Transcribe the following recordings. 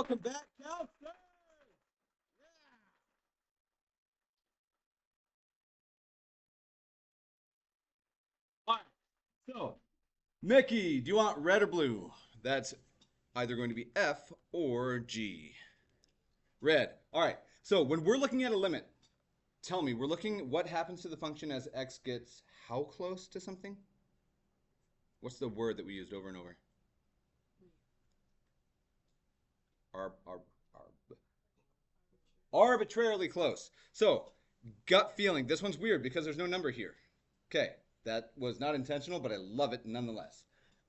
Welcome back, Calc. Yeah. All right. So, Mickey, do you want red or blue? That's either going to be F or G. Red. All right. So when we're looking at a limit, tell me, we're looking what happens to the function as x gets how close to something? What's the word that we used over and over? Ar, ar, ar, arbitrarily close. So, gut feeling. This one's weird because there's no number here. Okay, that was not intentional, but I love it nonetheless.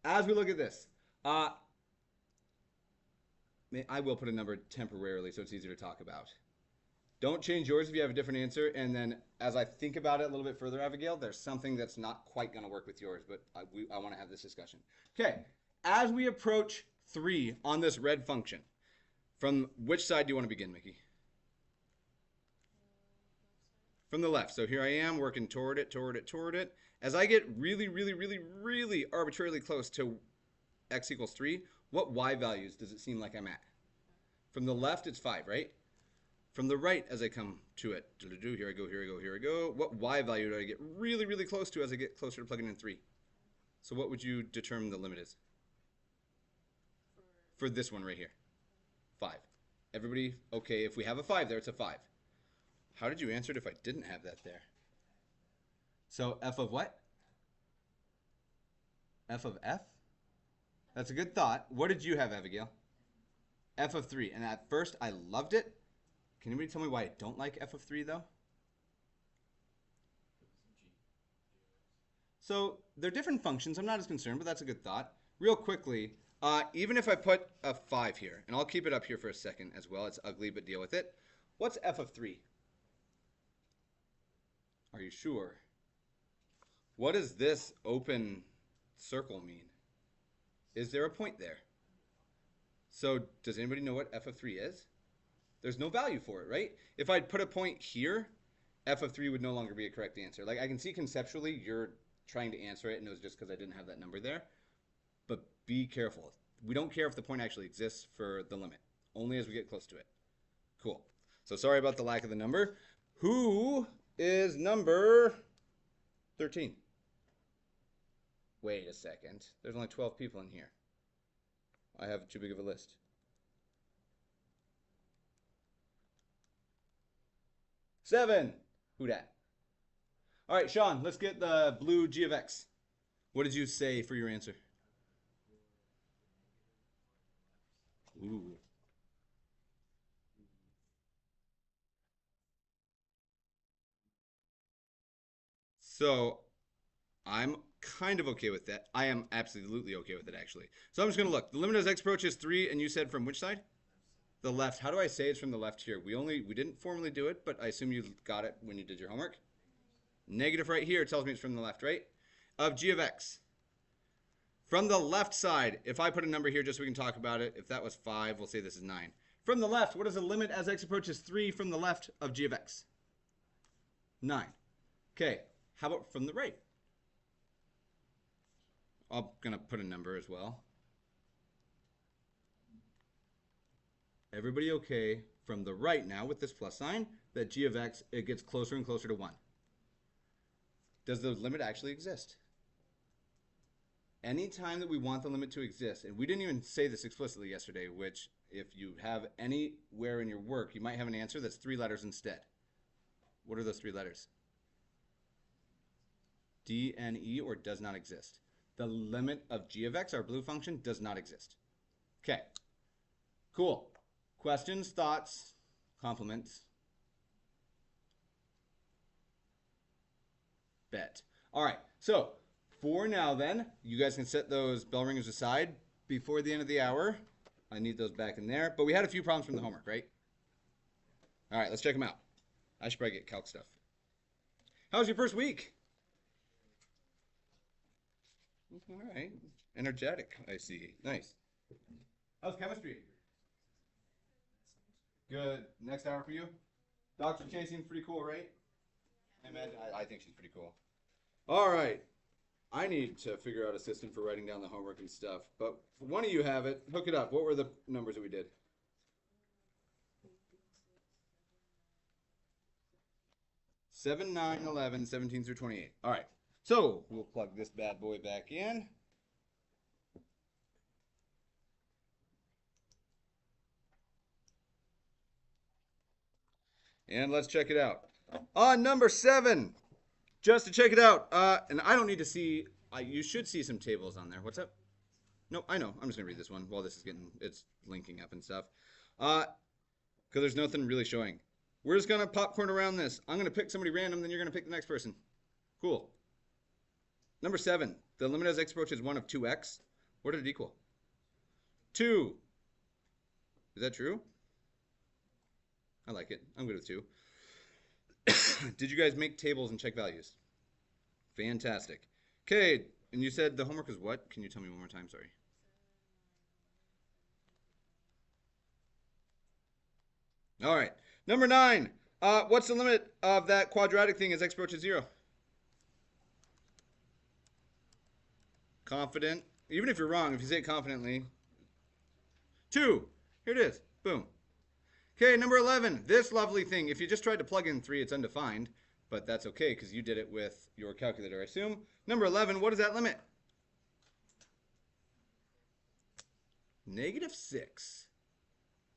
As we look at this, I will put a number temporarily so it's easier to talk about. Don't change yours if you have a different answer. And then as I think about it a little bit further, Abigail, there's something that's not quite going to work with yours, but I want to have this discussion. Okay, as we approach 3 on this red function, from which side do you want to begin, Mickey? From the left. So here I am working toward it, toward it, toward it. As I get really, really, really, really arbitrarily close to x equals 3, what y values does it seem like I'm at? From the left, it's 5, right? From the right, as I come to it, here I go, here I go, here I go. What y value do I get really, really close to as I get closer to plugging in 3? So what would you determine the limit is? For this one right here. 5. Everybody, okay, if we have a 5 there, it's a 5. How did you answer it if I didn't have that there? So f of what? F of f? That's a good thought. What did you have, Abigail? F of 3. And at first, I loved it. Can anybody tell me why I don't like f of 3, though? So they're different functions. I'm not as concerned, but that's a good thought. Real quickly, even if I put a 5 here, and I'll keep it up here for a second as well. It's ugly, but deal with it. What's f of 3? Are you sure? What does this open circle mean? Is there a point there? So does anybody know what f of 3 is? There's no value for it, right? If I'd put a point here, f of 3 would no longer be a correct answer. Like I can see conceptually you're trying to answer it and it was just because I didn't have that number there. But be careful. We don't care if the point actually exists for the limit, only as we get close to it. Cool. So sorry about the lack of the number. Who is number 13? Wait a second. There's only 12 people in here. I have too big of a list. Seven. Who dat? All right, Sean, let's get the blue g of x. What did you say for your answer? Ooh. So I'm kind of okay with that. I am absolutely okay with it, actually. So I'm just going to look. The limit as x approaches 3, and you said from which side? The left. How do I say it's from the left here? We didn't formally do it, but I assume you got it when you did your homework. Negative right here tells me it's from the left, right? Of g of x. From the left side, if I put a number here just so we can talk about it, if that was 5, we'll say this is 9. From the left, what is the limit as x approaches 3 from the left of g of x? 9. Okay, how about from the right? I'm going to put a number as well. Everybody okay from the right now with this plus sign that g of x, it gets closer and closer to 1. Does the limit actually exist? Anytime that we want the limit to exist, and we didn't even say this explicitly yesterday, which if you have anywhere in your work, you might have an answer that's 3 letters instead. What are those 3 letters? D, N, E, or does not exist. The limit of g of x, our blue function, does not exist. Okay, cool. Questions, thoughts, compliments? Bet. All right, so for now then, you guys can set those bell ringers aside before the end of the hour. I need those back in there. But we had a few problems from the homework, right? All right, let's check them out. I should probably get calc stuff. How was your first week? All right. Energetic, I see. Nice. How's chemistry? Good. Next hour for you? Dr. Chasing, pretty cool, right? I think she's pretty cool. All right. I need to figure out a system for writing down the homework and stuff. But one of you have it. Hook it up. What were the numbers that we did? 7, 9, 11, 17 through 28. All right. So we'll plug this bad boy back in. And let's check it out. On number 7, just to check it out, and I don't need to see, you should see some tables on there. What's up? No, I know. I'm just going to read this one while this is it's linking up and stuff. Because there's nothing really showing. We're just going to popcorn around this. I'm going to pick somebody random, then you're going to pick the next person. Cool. Number 7, the limit as x approaches 1 of 2x. What did it equal? 2. Is that true? I like it. I'm good with 2. Did you guys make tables and check values? Fantastic. Okay, and you said the homework was what? Can you tell me one more time? Sorry. All right. Number 9. What's the limit of that quadratic thing as x approaches 0? Confident. Even if you're wrong, if you say it confidently. 2. Here it is. Boom. Okay, number 11. This lovely thing. If you just tried to plug in 3, it's undefined. But that's okay because you did it with your calculator, I assume. Number 11. What is that limit? -6.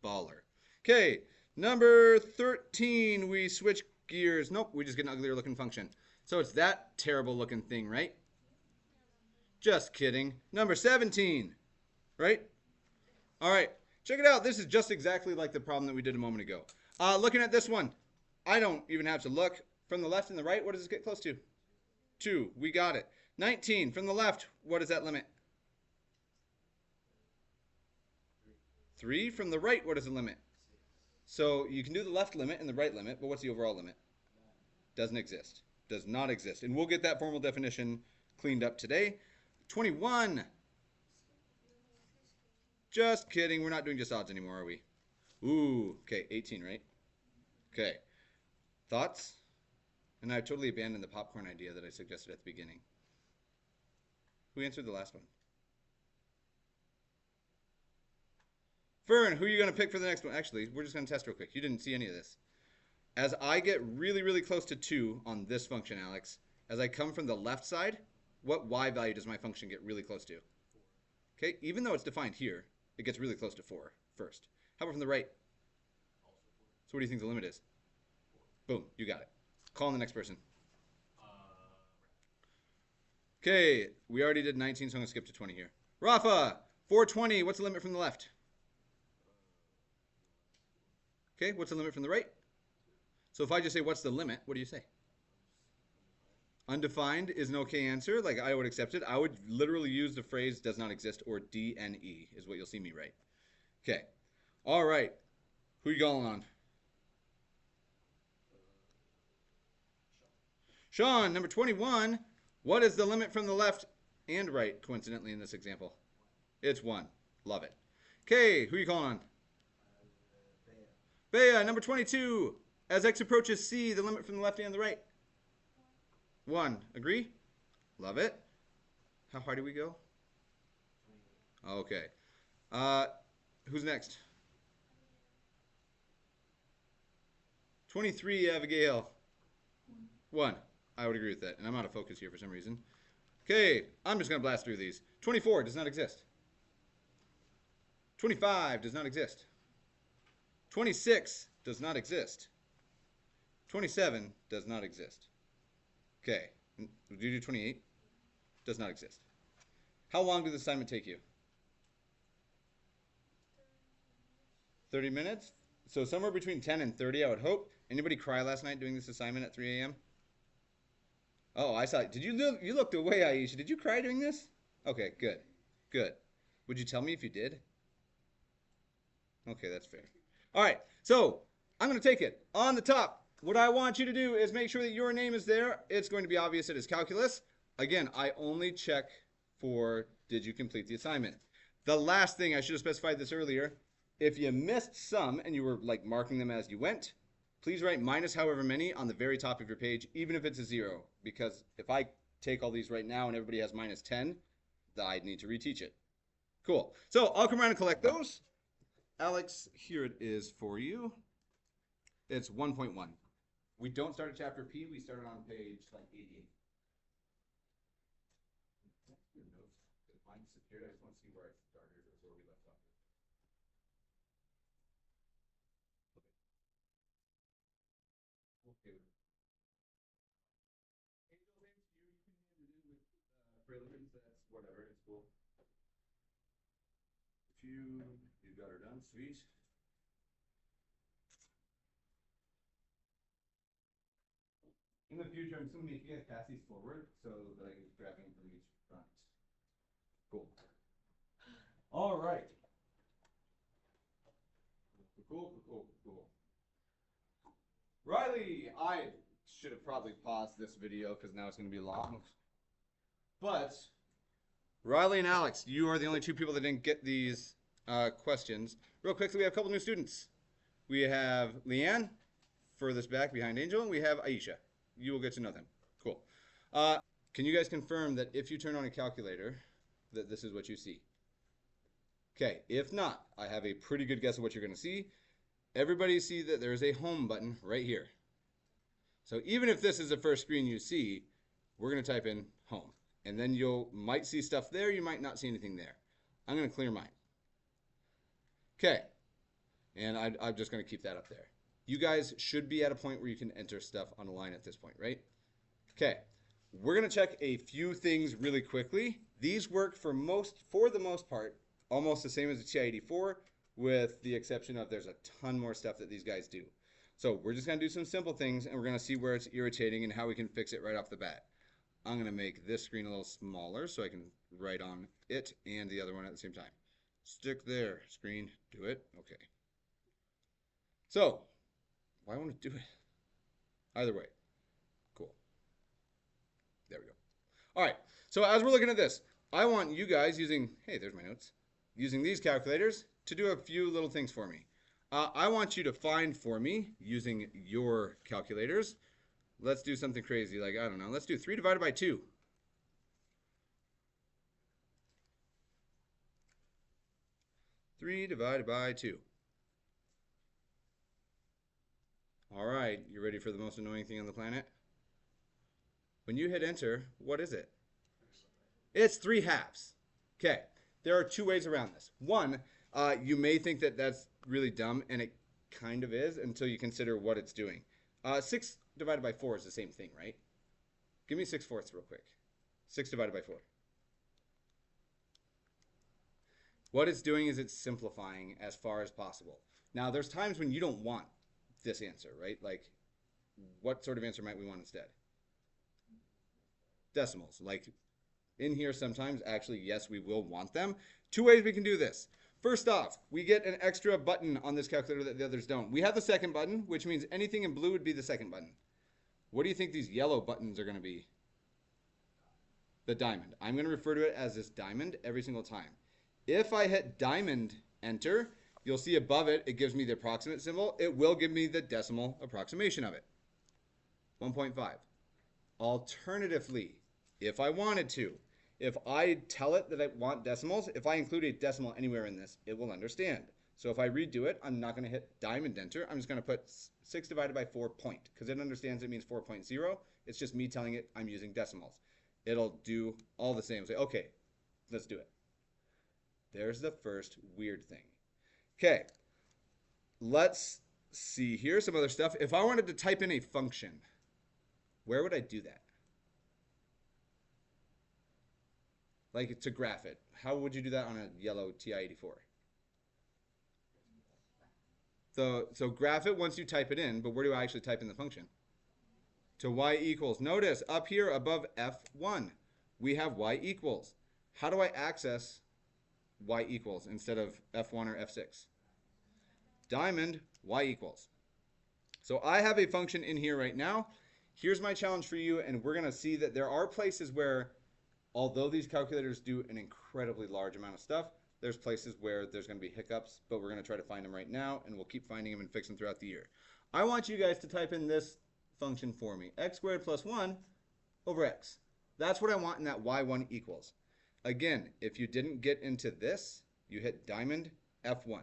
Baller. Okay. Number 13, we switch gears. Nope, we just get an uglier looking function. So it's that terrible looking thing, right? Just kidding. Number 17, right? All right, check it out. This is just exactly like the problem that we did a moment ago. Looking at this one, I don't even have to look. From the left and the right, what does this get close to? 2, we got it. 19, from the left, what is that limit? 3, from the right, what is the limit? So you can do the left limit and the right limit, but what's the overall limit? Doesn't exist. Does not exist. And we'll get that formal definition cleaned up today. 21. Just kidding. We're not doing just odds anymore, are we? Ooh, okay, 18, right? Okay. Thoughts? And I totally abandoned the popcorn idea that I suggested at the beginning. Who answered the last one? Fern, who are you going to pick for the next one? Actually, we're just going to test real quick. You didn't see any of this. As I get really, really close to 2 on this function, Alex, as I come from the left side, what y value does my function get really close to? Okay, even though it's defined here, it gets really close to 4 first. How about from the right? So what do you think the limit is? Boom, you got it. Call on the next person. Okay, we already did 19, so I'm going to skip to 20 here. Rafa, 420, what's the limit from the left? Okay, what's the limit from the right? So if I just say, what's the limit, what do you say? Undefined is an okay answer. Like, I would accept it. I would literally use the phrase does not exist, or DNE is what you'll see me write. Okay. All right. Who are you calling on? Sean, number 21. What is the limit from the left and right, coincidentally, in this example? It's 1. Love it. Okay, who are you calling on? Bea, number 22. As x approaches c, the limit from the left and the right? 1. Agree? Love it. How high do we go? Okay. Who's next? 23, Abigail. 1. I would agree with that. And I'm out of focus here for some reason. Okay, I'm just going to blast through these. 24 does not exist. 25 does not exist. 26 does not exist. 27 does not exist. Okay, do you do 28? Does not exist. How long did the assignment take you? 30 minutes? So somewhere between 10 and 30, I would hope. Anybody cry last night doing this assignment at 3 a.m.? Oh, I saw it. Did you look? You looked away, Aisha. Did you cry doing this? Okay, good. Good. Would you tell me if you did? Okay, that's fair. All right, so I'm going to take it. On the top, what I want you to do is make sure that your name is there. It's going to be obvious it is calculus. Again, I only check for did you complete the assignment. The last thing, I should have specified this earlier. If you missed some and you were like marking them as you went, please write minus however many on the very top of your page, even if it's a 0. Because if I take all these right now and everybody has minus 10, I need to reteach it. Cool. So I'll come around and collect those. Alex, here it is for you. It's 1.1. We don't start at chapter P. We started on page like 88. Your notes, because mine disappeared. I just want to see where I started or where we left off. Okay. Angel, thanks to you. You can hand it in with prelims. That's whatever. It's cool. If you got her done, sweet. In the future, I'm still making it pass these forward so that I can grab them from each front. Cool. All right. Cool. Riley, I should have probably paused this video because now it's going to be long. But Riley and Alex, you are the only two people that didn't get these questions. Real quickly, we have a couple new students. We have Leanne, furthest back behind Angel, and we have Aisha. You will get to know them. Cool. Can you guys confirm that if you turn on a calculator, that this is what you see? Okay, if not, I have a pretty good guess of what you're going to see. Everybody see that there's a home button right here. So even if this is the first screen you see, we're going to type in home. And then you might see stuff there, you might not see anything there. I'm going to clear mine. Okay, and I'm just going to keep that up there. You guys should be at a point where you can enter stuff on a line at this point, right? Okay, we're going to check a few things really quickly. These work for the most part, almost the same as the TI-84, with the exception of there's a ton more stuff that these guys do. So we're just going to do some simple things, and we're going to see where it's irritating and how we can fix it right off the bat. I'm going to make this screen a little smaller so I can write on it and the other one at the same time. Stick there, screen, do it. Okay. So, why won't it do it? Either way. Cool. There we go. All right. So as we're looking at this, I want you guys using, hey, there's my notes, using these calculators to do a few little things for me. I want you to find for me, using your calculators, let's do something crazy, like, I don't know, let's do 3 divided by 2. Three divided by 2. All right, you ready for the most annoying thing on the planet? When you hit enter, what is it? It's 3/2. Okay, there are two ways around this. One, you may think that that's really dumb, and it kind of is until you consider what it's doing. 6 divided by 4 is the same thing, right? Give me 6/4 real quick. 6 divided by 4. What it's doing is it's simplifying as far as possible. Now, there's times when you don't want this answer, right? Like, what sort of answer might we want instead? Decimals. Like, in here sometimes, actually, yes, we will want them. Two ways we can do this. First off, we get an extra button on this calculator that the others don't. We have the second button, which means anything in blue would be the second button. What do you think these yellow buttons are going to be? The diamond. I'm going to refer to it as this diamond every single time. If I hit diamond, enter, you'll see above it, it gives me the approximate symbol. It will give me the decimal approximation of it. 1.5. Alternatively, if I wanted to, if I tell it that I want decimals, if I include a decimal anywhere in this, it will understand. So if I redo it, I'm not going to hit diamond enter. I'm just going to put 6 divided by 4 point, because it understands it means 4.0. It's just me telling it I'm using decimals. It'll do all the same. Say, okay, let's do it. There's the first weird thing. Okay, let's see here some other stuff. If I wanted to type in a function, where would I do that? Like to graph it. How would you do that on a yellow TI-84? So graph it once you type it in, but where do I actually type in the function? To y equals. Notice up here above F1, we have y equals. How do I access y equals instead of F1 or F6? Diamond, y equals. So I have a function in here right now. Here's my challenge for you, and we're going to see that there are places where, although these calculators do an incredibly large amount of stuff, there's places where there's going to be hiccups, but we're going to try to find them right now, and we'll keep finding them and fix them throughout the year. I want you guys to type in this function for me, x squared plus 1 over x. That's what I want in that y1 equals. Again, if you didn't get into this, you hit diamond F1.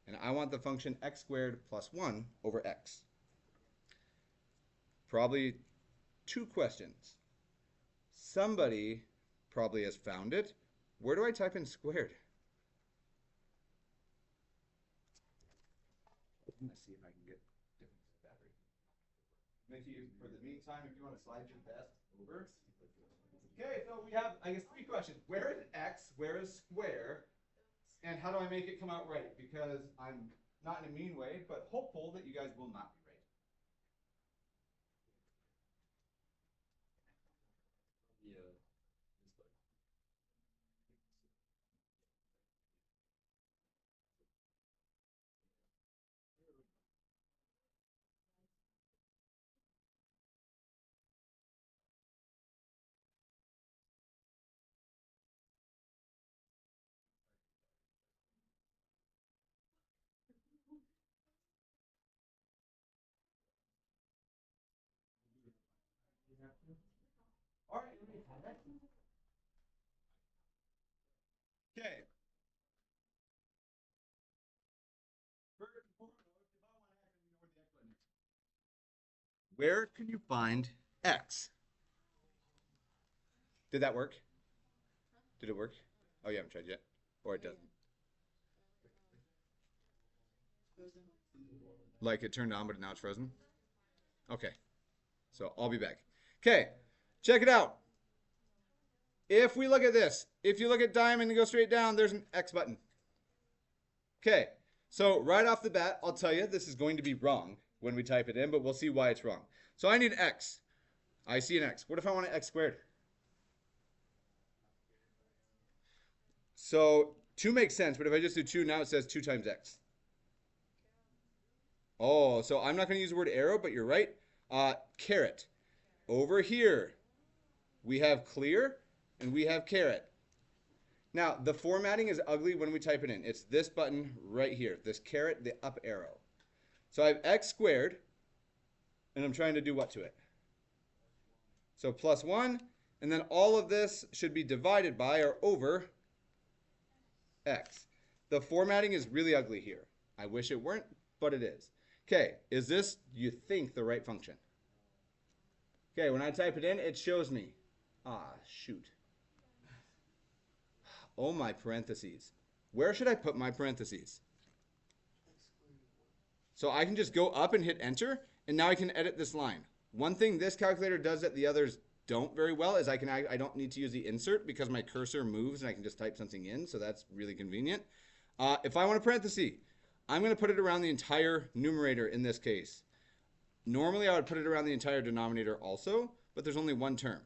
And I want the function x squared plus 1 over x. probably two questions. Somebody probably has found it. Where do I type in squared? I'm gonna see if I can get different battery. Mickey, for the meantime, if you want to slide your desk over. Okay, so we have, I guess, three questions. Where is x? Where is square? And how do I make it come out right? Because I'm not in a mean way, but hopeful that you guys will not be right. Yeah. All right. Okay. Where can you find x? Did that work? Did it work? Oh, you haven't tried yet? Or it doesn't? Like it turned on, but now it's frozen? Okay. So I'll be back. Okay. Check it out. If we look at this, if you look at diamond and go straight down, there's an X button. Okay. So right off the bat, I'll tell you this is going to be wrong when we type it in, but we'll see why it's wrong. So I need X. I see an X. What if I want an X squared? So 2 makes sense, but if I just do 2, now it says 2 times X. Oh, so I'm not going to use the word arrow, but you're right. Caret. Over here, we have clear and we have caret. Now, the formatting is ugly when we type it in. It's this button right here, this caret, the up arrow. So I have x squared, and I'm trying to do what to it? So plus 1, and then all of this should be divided by or over x. The formatting is really ugly here. I wish it weren't, but it is. Okay, is this, you think, the right function? Okay, when I type it in, it shows me. Ah, shoot. Oh, my parentheses. Where should I put my parentheses? So I can just go up and hit enter, and now I can edit this line. One thing this calculator does that the others don't very well is I don't need to use the insert because my cursor moves and I can just type something in, so that's really convenient. If I want a parenthesis, I'm going to put it around the entire numerator in this case. Normally I would put it around the entire denominator also, but there's only one term.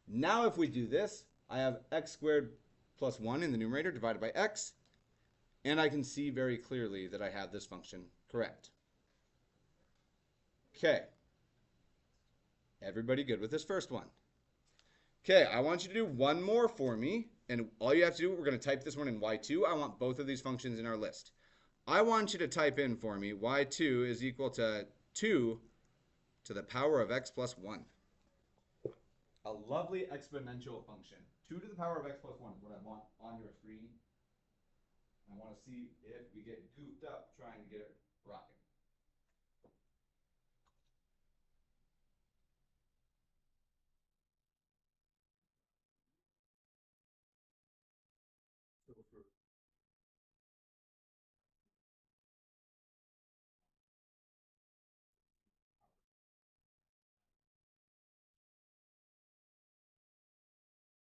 Now if we do this, I have x squared plus 1 in the numerator divided by x, and I can see very clearly that I have this function correct. Okay. Everybody good with this first one? Okay, I want you to do one more for me, and all you have to do, we're going to type this one in y2. I want both of these functions in our list. I want you to type in for me y2 is equal to 2 to the power of x plus 1. A lovely exponential function. 2 to the power of x plus 1 is what I want on your screen. I want to see if we get goofed up trying to get it rocking.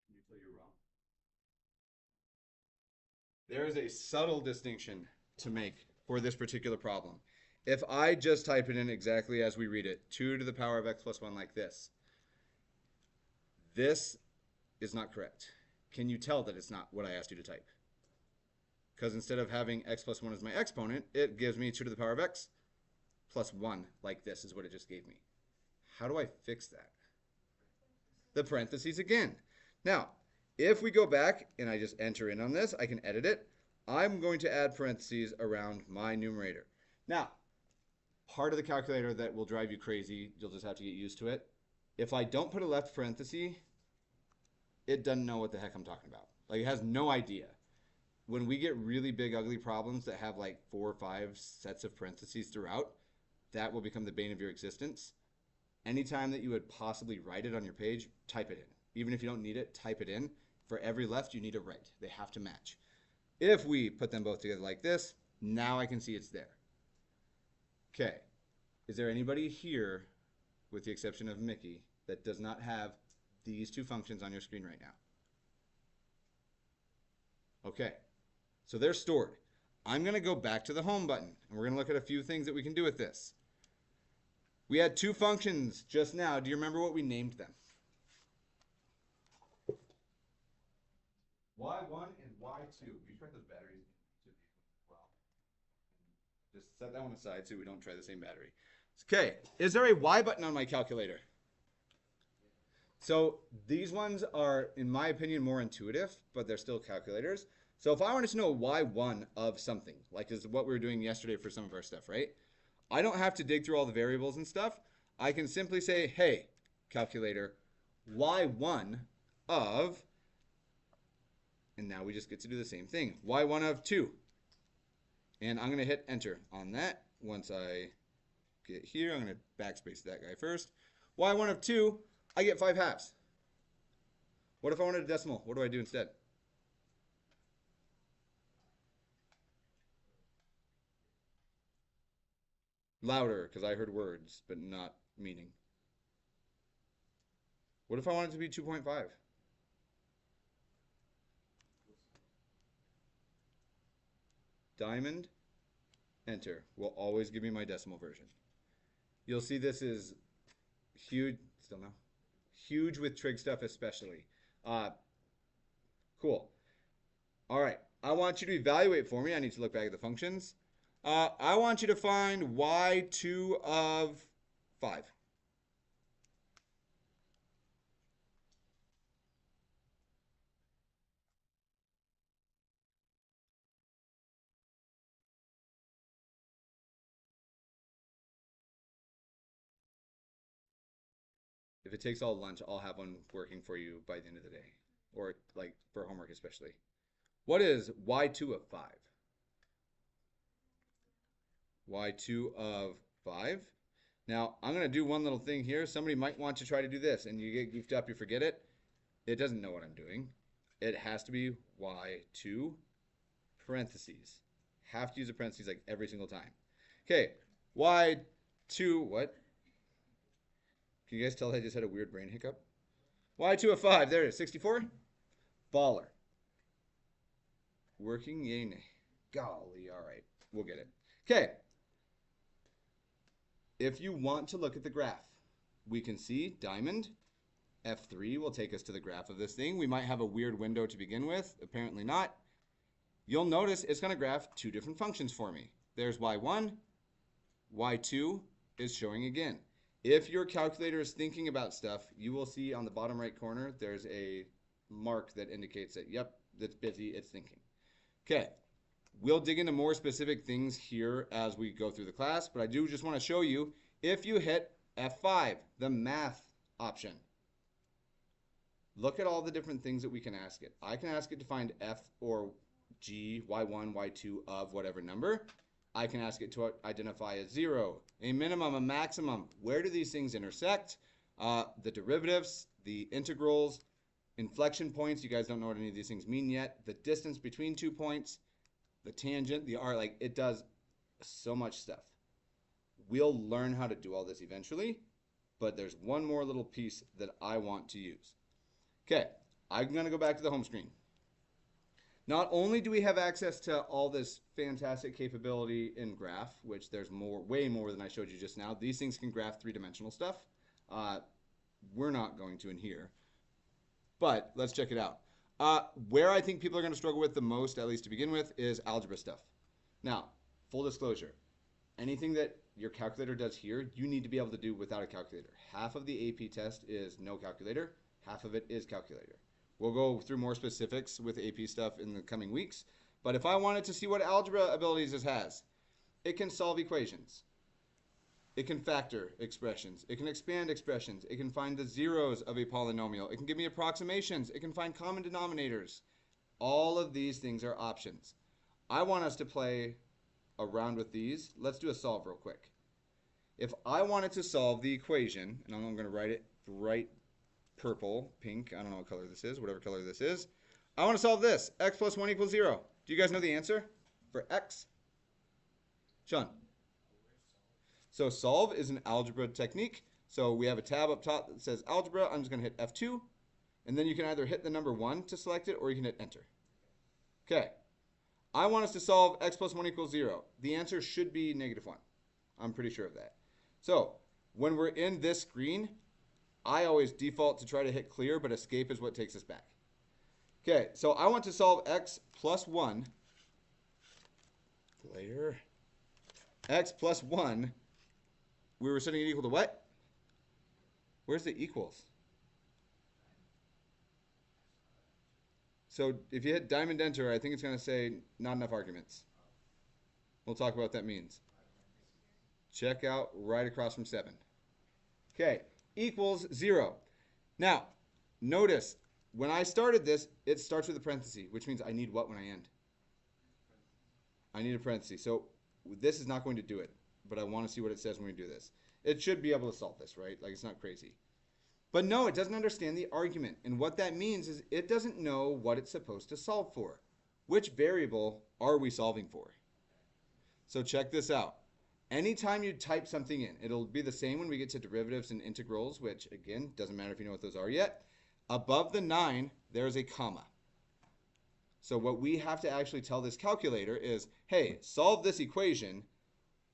You tell you're wrong. There is a subtle distinction to make for this particular problem. If I just type it in exactly as we read it, 2 to the power of x plus 1 like this, this is not correct. Can you tell that it's not what I asked you to type? Because instead of having x plus 1 as my exponent, it gives me 2 to the power of x plus 1 like this is what it just gave me. How do I fix that? The parentheses again. Now, if we go back and I just enter in on this, I can edit it. I'm going to add parentheses around my numerator. Now, part of the calculator that will drive you crazy, you'll just have to get used to it. If I don't put a left parenthesis, it doesn't know what the heck I'm talking about. Like, it has no idea. When we get really big, ugly problems that have like 4 or 5 sets of parentheses throughout, that will become the bane of your existence. anytime that you would possibly write it on your page, type it in. Even if you don't need it, type it in. For every left, you need a right. They have to match. If we put them both together like this, now I can see it's there. Okay. Is there anybody here, with the exception of Mickey, that does not have these two functions on your screen right now? Okay. So they're stored. I'm going to go back to the home button, and we're going to look at a few things that we can do with this. We had two functions just now. Do you remember what we named them? Y1 and Y2. We tried those batteries to be well. Just set that one aside so we don't try the same battery. Okay, is there a Y button on my calculator? So these ones are, in my opinion, more intuitive, but they're still calculators. So if I wanted to know Y1 of something, like is what we were doing yesterday for some of our stuff, right? I don't have to dig through all the variables and stuff. I can simply say, hey, calculator, Y1 of, and now we just get to do the same thing, Y1 of 2. And I'm going to hit enter on that. Once I get here, I'm going to backspace that guy first. Y1 of 2, I get 5 halves. What if I wanted a decimal? What do I do instead? Louder, because I heard words, but not meaning. What if I wanted it to be 2.5? Diamond, enter. Will always give me my decimal version. You'll see this is huge, still no? Huge with trig stuff especially. Cool. All right, I want you to evaluate for me. I need to look back at the functions. I want you to find y2 of 5. If it takes all lunch, I'll have one working for you by the end of the day, or like for homework especially. What is y2 of 5? Y2 of 5. Now, I'm going to do one little thing here. Somebody might want to try to do this, and you get goofed up, you forget it. It doesn't know what I'm doing. It has to be y2 parentheses. Have to use a parentheses like every single time. Okay, y2, what? Can you guys tell I just had a weird brain hiccup? Y2 of 5, there it is, 64? Baller. Working, yay, nay. Golly, all right, we'll get it. Okay. If you want to look at the graph, we can see diamond, F3 will take us to the graph of this thing. We might have a weird window to begin with, apparently not. You'll notice it's going to graph two different functions for me. There's y1, y2 is showing again. If your calculator is thinking about stuff, you will see on the bottom right corner, there's a mark that indicates that, yep, it's busy, it's thinking. Okay, we'll dig into more specific things here as we go through the class, but I do just want to show you, if you hit F5, the math option, look at all the different things that we can ask it. I can ask it to find F or G, Y1, Y2 of whatever number. I can ask it to identify a 0, a minimum, a maximum. Where do these things intersect? The derivatives, the integrals, inflection points. You guys don't know what any of these things mean yet. The distance between 2 points, the tangent, the r, like it does so much stuff. We'll learn how to do all this eventually, but there's one more little piece that I want to use. Okay, I'm going to go back to the home screen. Not only do we have access to all this fantastic capability in graph, which there's more, way more than I showed you just now. These things can graph three-dimensional stuff. We're not going to in here, but let's check it out. Where I think people are going to struggle with the most, at least to begin with, is algebra stuff. Now, full disclosure, anything that your calculator does here, you need to be able to do without a calculator. Half of the AP test is no calculator, half of it is calculator. We'll go through more specifics with AP stuff in the coming weeks. But if I wanted to see what algebra abilities this has, it can solve equations. It can factor expressions. It can expand expressions. It can find the zeros of a polynomial. It can give me approximations. It can find common denominators. All of these things are options. I want us to play around with these. Let's do a solve real quick. If I wanted to solve the equation, and I'm going to write it bright purple, pink, I don't know what color this is, whatever color this is. I want to solve this. X plus 1 equals 0. Do you guys know the answer for x? Sean. So solve is an algebra technique. So we have a tab up top that says algebra. I'm just going to hit F2. And then you can either hit the number 1 to select it or you can hit enter. Okay. I want us to solve x plus 1 equals 0. The answer should be -1. I'm pretty sure of that. So when we're in this screen, I always default to try to hit clear, but escape is what takes us back. Okay, so I want to solve x plus 1. Clear. X plus 1. We were setting it equal to what? Where's the equals? So if you hit diamond enter, I think it's going to say not enough arguments. We'll talk about what that means. Check out right across from 7. Okay, equals 0. Now, notice, when I started this, it starts with a parenthesis, which means I need what when I end? I need a parenthesis. So this is not going to do it, but I want to see what it says when we do this. It should be able to solve this, right? Like, it's not crazy. But no, it doesn't understand the argument. And what that means is it doesn't know what it's supposed to solve for. Which variable are we solving for? So check this out. Anytime you type something in, it'll be the same when we get to derivatives and integrals, which, again, doesn't matter if you know what those are yet. Above the 9, there's a comma. So what we have to actually tell this calculator is, hey, solve this equation,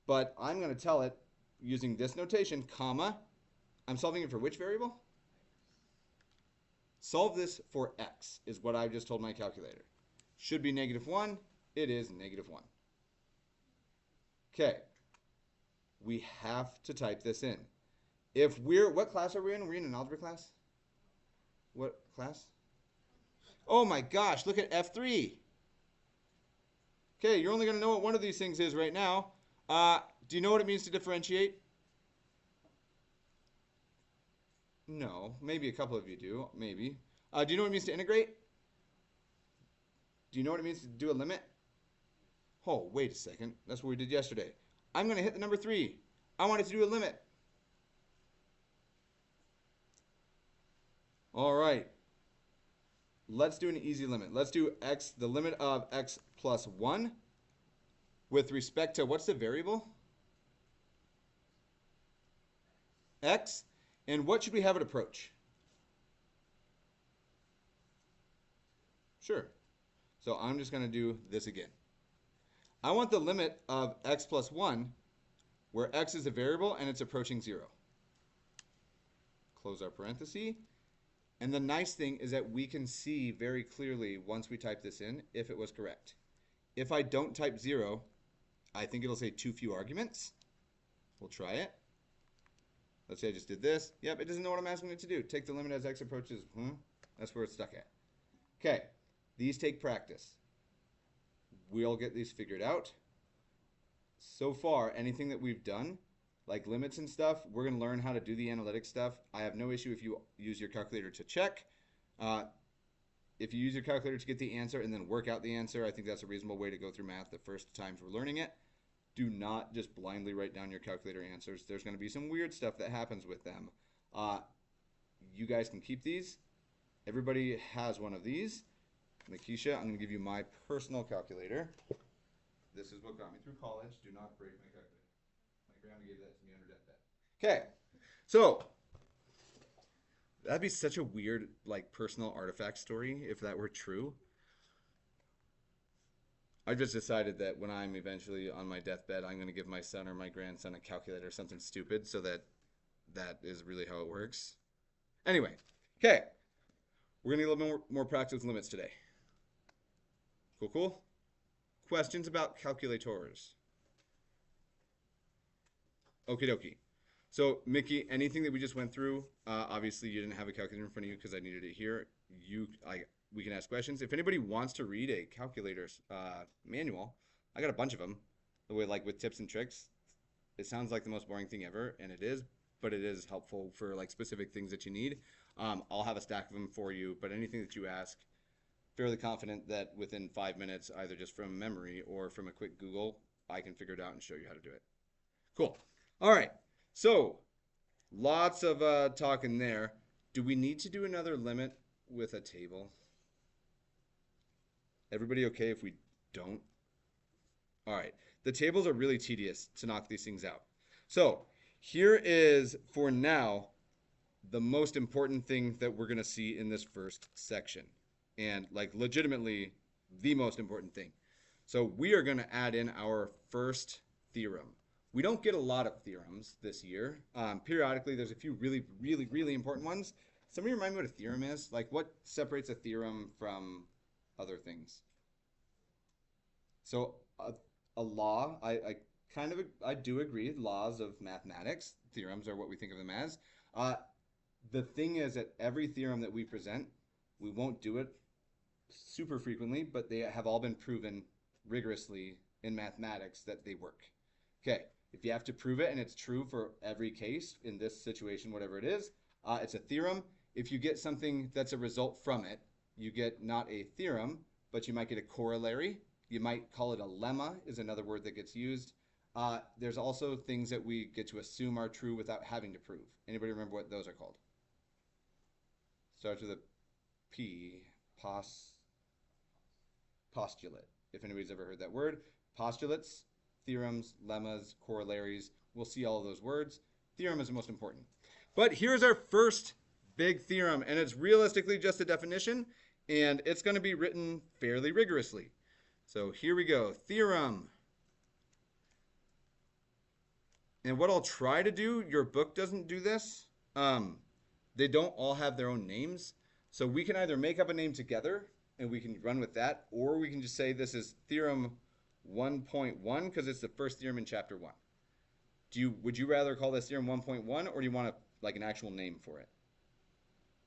but I'm going to tell it using this notation, comma. I'm solving it for which variable? Solve this for x is what I've just told my calculator. Should be -1. It is -1. Okay. We have to type this in. If we're, what class are we in? Are we in an algebra class? What class? Oh my gosh, look at F3. Okay, you're only going to know what one of these things is right now. Do you know what it means to differentiate? No, maybe a couple of you do, maybe. Do you know what it means to integrate? Do you know what it means to do a limit? Oh, wait a second. That's what we did yesterday. I'm going to hit the number 3. I want it to do a limit. All right. Let's do an easy limit. Let's do x, the limit of x plus 1 with respect to, what's the variable? X. And what should we have it approach? Sure. So I'm just going to do this again. I want the limit of x plus 1 where x is a variable and it's approaching 0. Close our parenthesis. And the nice thing is that we can see very clearly once we type this in if it was correct. If I don't type 0, I think it'll say too few arguments. We'll try it. Let's say I just did this. Yep, it doesn't know what I'm asking it to do. Take the limit as x approaches. That's where it's stuck at. Okay, these take practice. We'll get these figured out. So far, anything that we've done, like limits and stuff, we're going to learn how to do the analytic stuff. I have no issue if you use your calculator to check. If you use your calculator to get the answer and then work out the answer, I think that's a reasonable way to go through math the first times we're learning it. Do not just blindly write down your calculator answers. There's going to be some weird stuff that happens with them. You guys can keep these. Everybody has one of these. Nikisha, I'm going to give you my personal calculator. This is what got me through college. Do not break my calculator. My grandma gave that to me under deathbed. Okay, so that'd be such a weird, like, personal artifact story if that were true. I just decided that when I'm eventually on my deathbed, I'm going to give my son or my grandson a calculator or something stupid so that that is really how it works. Anyway, okay. We're going to get a little more practice with limits today. Cool, cool? Questions about calculators? Okie dokie. So, Mickey, anything that we just went through, obviously you didn't have a calculator in front of you because I needed it here. We can ask questions. If anybody wants to read a calculator's manual, I got a bunch of them. The way, like, with tips and tricks. It sounds like the most boring thing ever, and it is, but it is helpful for, like, specific things that you need. I'll have a stack of them for you, but anything that you ask, fairly confident that within 5 minutes, either just from memory or from a quick Google, I can figure it out and show you how to do it. Cool. All right. So, lots of talking there. Do we need to do another limit with a table? Everybody okay if we don't? All right. The tables are really tedious to knock these things out. So, here is, for now, the most important thing that we're going to see in this first section. And, like, legitimately, the most important thing. So, we are going to add in our first theorem. We don't get a lot of theorems this year. Periodically, there's a few really, really, really important ones. Somebody remind me what a theorem is? Like, what separates a theorem from other things? So, a law, I do agree. Laws of mathematics, theorems are what we think of them as. Uh, the thing is that every theorem that we present, we won't do it super frequently, but they have all been proven rigorously in mathematics that they work. Okay, if you have to prove it and it's true for every case in this situation, whatever it is, it's a theorem. If you get something that's a result from it, you get not a theorem, but you might get a corollary. You might call it a lemma, is another word that gets used. There's also things that we get to assume are true without having to prove. Anybody remember what those are called? Starts with a P, postulate. If anybody's ever heard that word, postulates, theorems, lemmas, corollaries. We'll see all of those words. Theorem is the most important. But here's our first big theorem, and it's realistically just a definition, and it's going to be written fairly rigorously. So here we go. Theorem. And what I'll try to do, your book doesn't do this. They don't all have their own names. So we can either make up a name together and we can run with that, or we can just say this is theorem 1.1 because it's the first theorem in chapter 1. Would you rather call this theorem 1.1 or do you want like an actual name for it?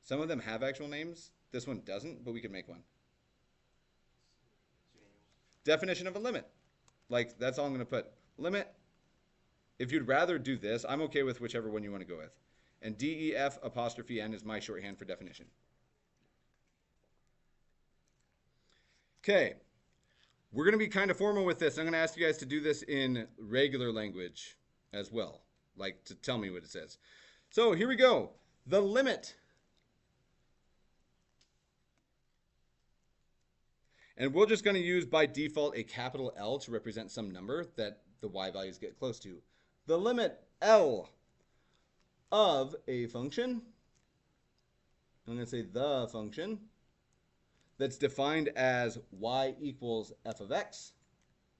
Some of them have actual names. This one doesn't, but we could make one. Definition of a limit. Like, that's all I'm going to put. Limit. If you'd rather do this, I'm okay with whichever one you want to go with. And DEF apostrophe N is my shorthand for definition. Okay. We're going to be kind of formal with this. I'm going to ask you guys to do this in regular language as well. Like, to tell me what it says. So, here we go. The limit. And we're just going to use, by default, a capital L to represent some number that the y values get close to. The limit L of a function, I'm going to say the function, that's defined as y equals f of x.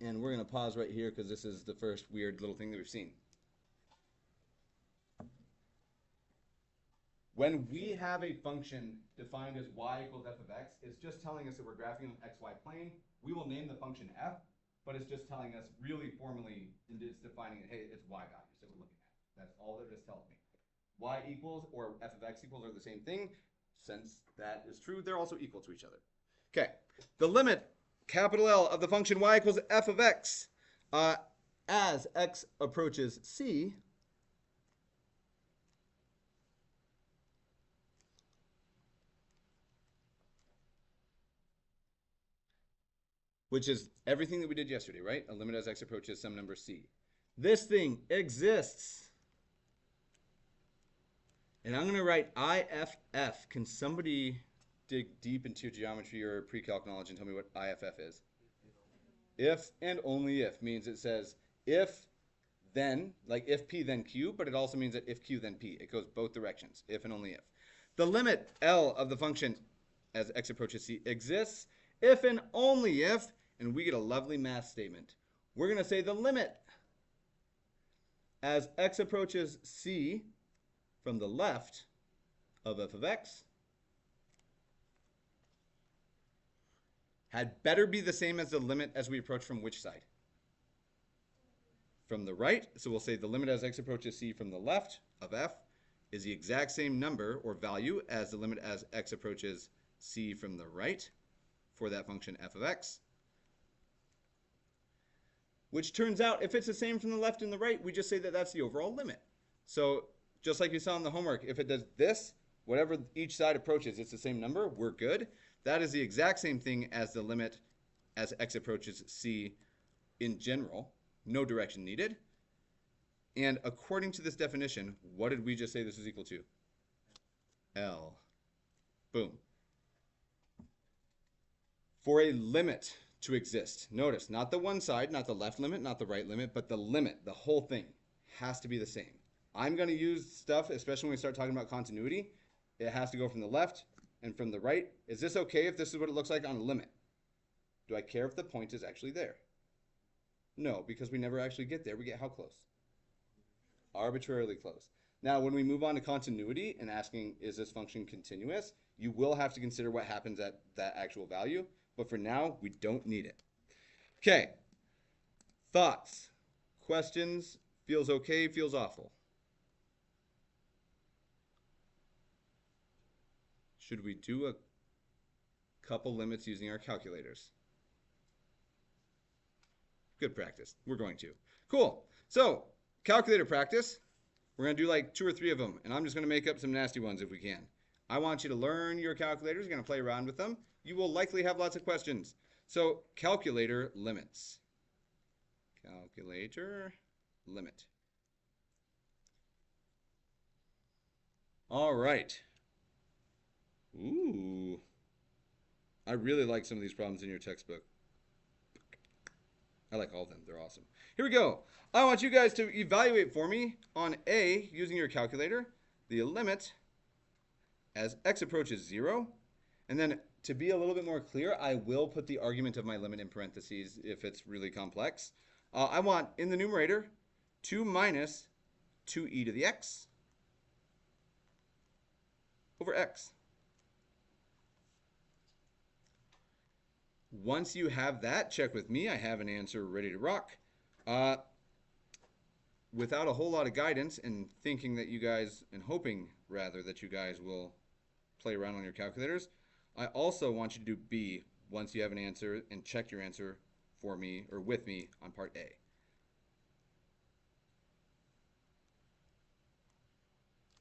And we're going to pause right here because this is the first weird little thing that we've seen. When we have a function defined as y equals f of x, it's just telling us that we're graphing an xy plane. We will name the function f, but it's just telling us really formally, and it's defining it, hey, it's y values that we're looking at. That's all that this tells me. Y equals or f of x equals are the same thing. Since that is true, they're also equal to each other. Okay, the limit, capital L, of the function y equals f of x as x approaches c, which is everything that we did yesterday, right? A limit as x approaches some number c. This thing exists. And I'm going to write IFF. Can somebody dig deep into geometry or pre-calc knowledge and tell me what IFF is? If and only if means it says if then, like if P then Q, but it also means that if Q then P. It goes both directions, if and only if. The limit L of the function as x approaches c exists if and only if, and we get a lovely math statement. We're going to say the limit as x approaches c from the left of f of x had better be the same as the limit as we approach from which side? From the right. So we'll say the limit as x approaches c from the left of f is the exact same number or value as the limit as x approaches c from the right for that function f of x. Which turns out, if it's the same from the left and the right, we just say that that's the overall limit. So just like you saw in the homework, if it does this, whatever each side approaches, it's the same number, we're good. That is the exact same thing as the limit as x approaches c in general. No direction needed. And according to this definition, what did we just say this is equal to? L. Boom. For a limit to exist, notice, not the one side, not the left limit, not the right limit, but the limit, the whole thing, has to be the same. I'm going to use stuff, especially when we start talking about continuity. It has to go from the left and from the right. Is this okay if this is what it looks like on a limit? Do I care if the point is actually there? No, because we never actually get there. We get how close? Arbitrarily close. Now, when we move on to continuity and asking, is this function continuous? You will have to consider what happens at that actual value. But for now, we don't need it. Okay. Thoughts? Questions? Feels okay? Feels awful? Should we do a couple limits using our calculators? Good practice. We're going to. Cool. So, calculator practice. We're going to do like 2 or 3 of them, and I'm just going to make up some nasty ones if we can. I want you to learn your calculators. You're going to play around with them. You will likely have lots of questions. So, calculator limits. Calculator limit. All right. Ooh. I really like some of these problems in your textbook. I like all of them. They're awesome. Here we go. I want you guys to evaluate for me on A, using your calculator, the limit as x approaches 0. And then to be a little bit more clear, I will put the argument of my limit in parentheses if it's really complex. I want, in the numerator, 2 minus 2e to the x over x. Once you have that, check with me. I have an answer ready to rock. Without a whole lot of guidance and thinking that you guys, and hoping rather that you guys will play around on your calculators, I also want you to do B once you have an answer and check your answer for me or with me on part A.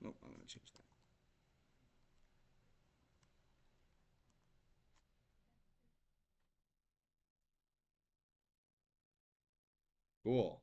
Nope, I'm going to change that. Cool.